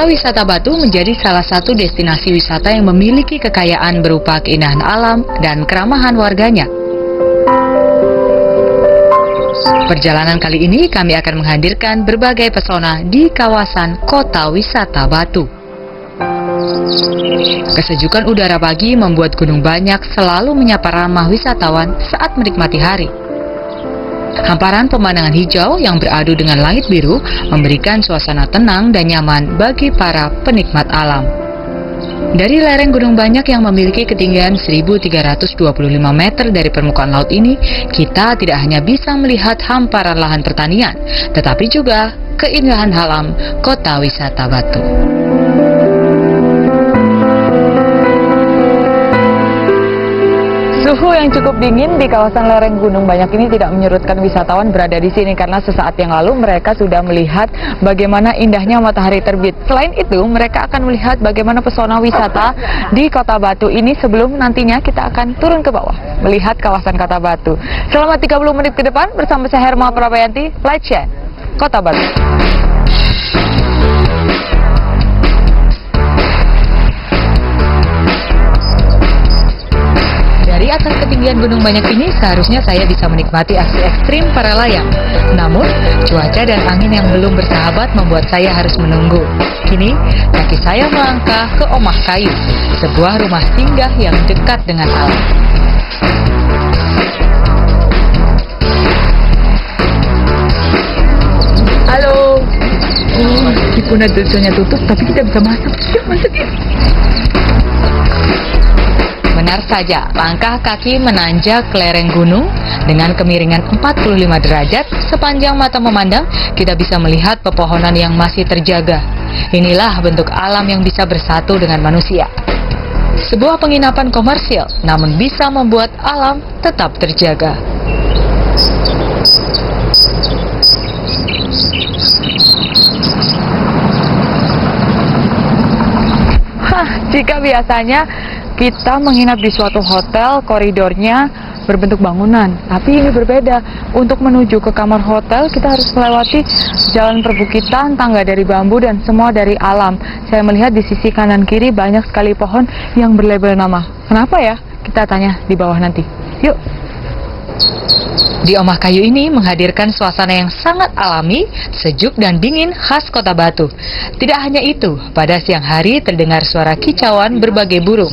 Kota wisata Batu menjadi salah satu destinasi wisata yang memiliki kekayaan berupa keindahan alam dan keramahan warganya. Perjalanan kali ini kami akan menghadirkan berbagai pesona di kawasan Kota Wisata Batu. Kesejukan udara pagi membuat Gunung Banyak selalu menyapa ramah wisatawan saat menikmati hari. Hamparan pemandangan hijau yang beradu dengan langit biru memberikan suasana tenang dan nyaman bagi para penikmat alam. Dari lereng Gunung Banyak yang memiliki ketinggian 1.325 meter dari permukaan laut ini, kita tidak hanya bisa melihat hamparan lahan pertanian, tetapi juga keindahan alam Kota Wisata Batu. Suhu yang cukup dingin di kawasan lereng Gunung Banyak ini tidak menyurutkan wisatawan berada di sini karena sesaat yang lalu mereka sudah melihat bagaimana indahnya matahari terbit. Selain itu, mereka akan melihat bagaimana pesona wisata di Kota Batu ini sebelum nantinya kita akan turun ke bawah melihat kawasan Kota Batu. Selama 30 menit ke depan bersama saya Herma Prabayanti, Light Share Kota Batu. Dari atas ketinggian Gunung Banyak ini seharusnya saya bisa menikmati aksi ekstrim para layang. Namun, cuaca dan angin yang belum bersahabat membuat saya harus menunggu. Kini, kaki saya melangkah ke Omah Kayu, sebuah rumah singgah yang dekat dengan alam. Halo. Meskipun dulunya tutup, tapi kita bisa masuk. Yuk, masuk yuk. Benar saja, langkah kaki menanjak lereng gunung dengan kemiringan 45 derajat. Sepanjang mata memandang, kita bisa melihat pepohonan yang masih terjaga. Inilah bentuk alam yang bisa bersatu dengan manusia. Sebuah penginapan komersil, namun bisa membuat alam tetap terjaga. Jika biasanya kita menginap di suatu hotel, koridornya berbentuk bangunan, tapi ini berbeda. Untuk menuju ke kamar hotel, kita harus melewati jalan perbukitan, tangga dari bambu, dan semua dari alam. Saya melihat di sisi kanan kiri banyak sekali pohon yang berlabel nama. Kenapa ya? Kita tanya di bawah nanti. Yuk. Di Omah Kayu ini menghadirkan suasana yang sangat alami, sejuk dan dingin khas Kota Batu. Tidak hanya itu, pada siang hari terdengar suara kicauan berbagai burung.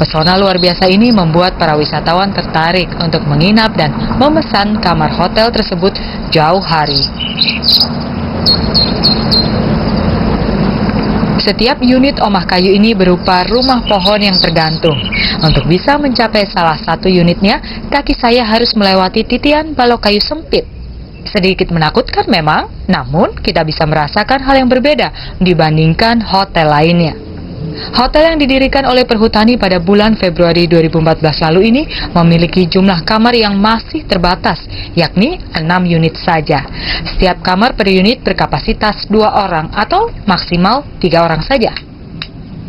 Pesona luar biasa ini membuat para wisatawan tertarik untuk menginap dan memesan kamar hotel tersebut jauh hari. Setiap unit Omah Kayu ini berupa rumah pohon yang tergantung. Untuk bisa mencapai salah satu unitnya, kaki saya harus melewati titian balok kayu sempit. Sedikit menakutkan memang, namun kita bisa merasakan hal yang berbeda dibandingkan hotel lainnya. Hotel yang didirikan oleh Perhutani pada bulan Februari 2014 lalu ini memiliki jumlah kamar yang masih terbatas, yakni 6 unit saja. Setiap kamar per unit berkapasitas 2 orang atau maksimal 3 orang saja.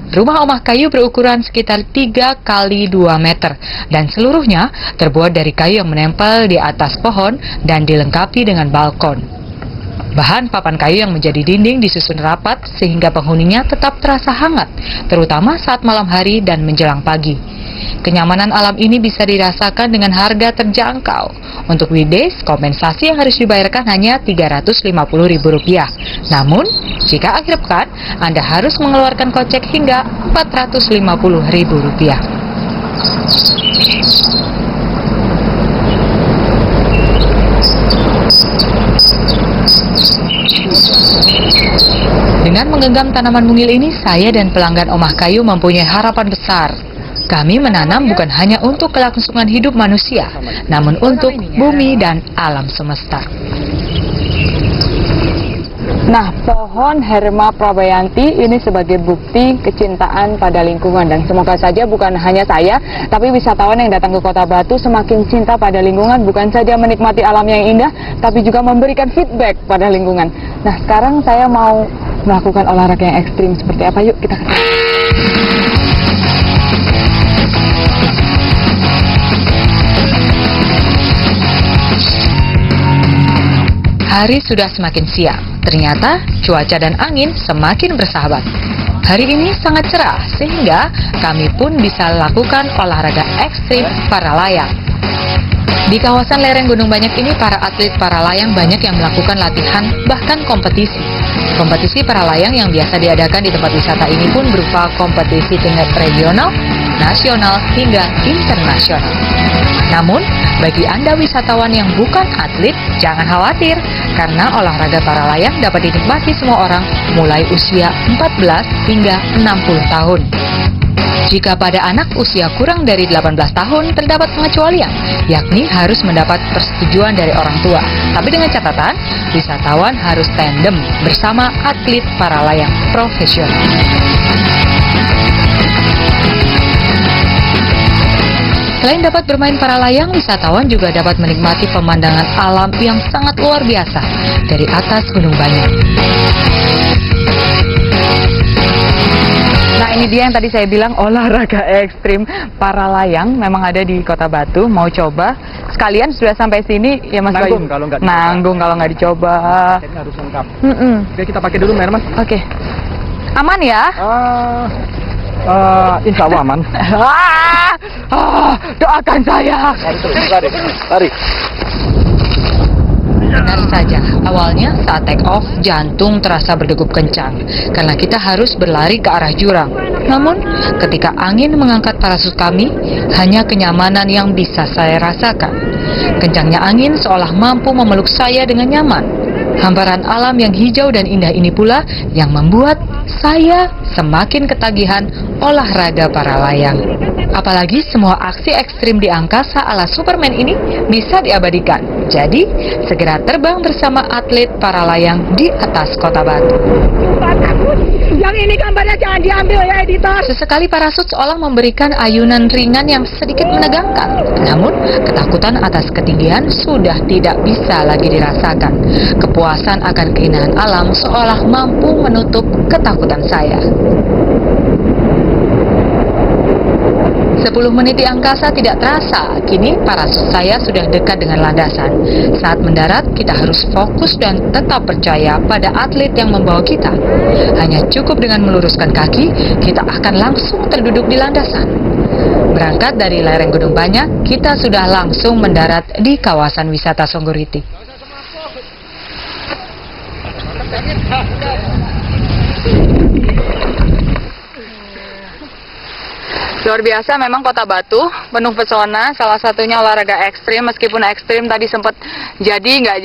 Rumah Omah Kayu berukuran sekitar 3 kali 2 meter dan seluruhnya terbuat dari kayu yang menempel di atas pohon dan dilengkapi dengan balkon. Bahan papan kayu yang menjadi dinding disusun rapat sehingga penghuninya tetap terasa hangat, terutama saat malam hari dan menjelang pagi. Kenyamanan alam ini bisa dirasakan dengan harga terjangkau. Untuk weekdays, kompensasi yang harus dibayarkan hanya Rp350.000. Namun, jika akhir pekan, Anda harus mengeluarkan kocek hingga Rp450.000. Dengan menggenggam tanaman mungil ini, saya dan pelanggan Omah Kayu mempunyai harapan besar. Kami menanam bukan hanya untuk kelangsungan hidup manusia, namun untuk bumi dan alam semesta. Nah, pohon Herma Prabayanti ini sebagai bukti kecintaan pada lingkungan, dan semoga saja bukan hanya saya, tapi wisatawan yang datang ke Kota Batu semakin cinta pada lingkungan, bukan saja menikmati alam yang indah, tapi juga memberikan feedback pada lingkungan. Nah, sekarang saya mau melakukan olahraga yang ekstrim. Seperti apa? Yuk kita ke sana. Hari sudah semakin siang. Ternyata cuaca dan angin semakin bersahabat. Hari ini sangat cerah sehingga kami pun bisa lakukan olahraga ekstrim para layang. Di kawasan lereng Gunung Banyak ini, para atlet para layang banyak yang melakukan latihan, bahkan kompetisi. Kompetisi para layang yang biasa diadakan di tempat wisata ini pun berupa kompetisi tingkat regional, nasional, hingga internasional. Namun, bagi Anda wisatawan yang bukan atlet, jangan khawatir, karena olahraga para layang dapat dinikmati semua orang mulai usia 14 hingga 60 tahun. Jika pada anak usia kurang dari 18 tahun terdapat pengecualian, yakni harus mendapat persetujuan dari orang tua. Tapi dengan catatan, wisatawan harus tandem bersama atlet para layang profesional. Selain dapat bermain para layang, wisatawan juga dapat menikmati pemandangan alam yang sangat luar biasa dari atas Gunung Banyak. Nah, ini dia yang tadi saya bilang olahraga ekstrim para layang memang ada di Kota Batu. Mau coba? Sekalian sudah sampai sini ya Mas Bayu? Nanggung kalau nggak dicoba. Harus lengkap. Oke, kita pakai dulu Mas. Oke. Aman ya? Insya Allah aman. Doakan saya. Lari. Benar saja, awalnya saat take off, jantung terasa berdegup kencang karena kita harus berlari ke arah jurang. Namun, ketika angin mengangkat parasut kami, hanya kenyamanan yang bisa saya rasakan. Kencangnya angin seolah mampu memeluk saya dengan nyaman. Hamparan alam yang hijau dan indah ini pula yang membuat saya semakin ketagihan olahraga para layang. Apalagi semua aksi ekstrim di angkasa ala Superman ini bisa diabadikan. Jadi, segera terbang bersama atlet para layang di atas Kota Batu. Yang ini gambarnya jangan diambil ya, editor. Sesekali parasut seolah memberikan ayunan ringan yang sedikit menegangkan. Namun, ketakutan atas ketinggian sudah tidak bisa lagi dirasakan. Kepuasan akan keindahan alam seolah mampu menutup ketakutan saya. 10 menit di angkasa tidak terasa, kini parasut saya sudah dekat dengan landasan. Saat mendarat, kita harus fokus dan tetap percaya pada atlet yang membawa kita. Hanya cukup dengan meluruskan kaki, kita akan langsung terduduk di landasan. Berangkat dari lereng Gunung Banyak, kita sudah langsung mendarat di kawasan wisata Songgoriti. Luar biasa memang Kota Batu, penuh pesona, salah satunya olahraga ekstrim. Meskipun ekstrim tadi sempat jadi nggak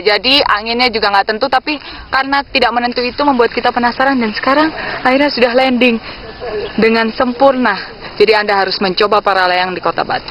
jadi, anginnya juga nggak tentu, tapi karena tidak menentu itu membuat kita penasaran dan sekarang akhirnya sudah landing dengan sempurna. Jadi Anda harus mencoba para layang di Kota Batu.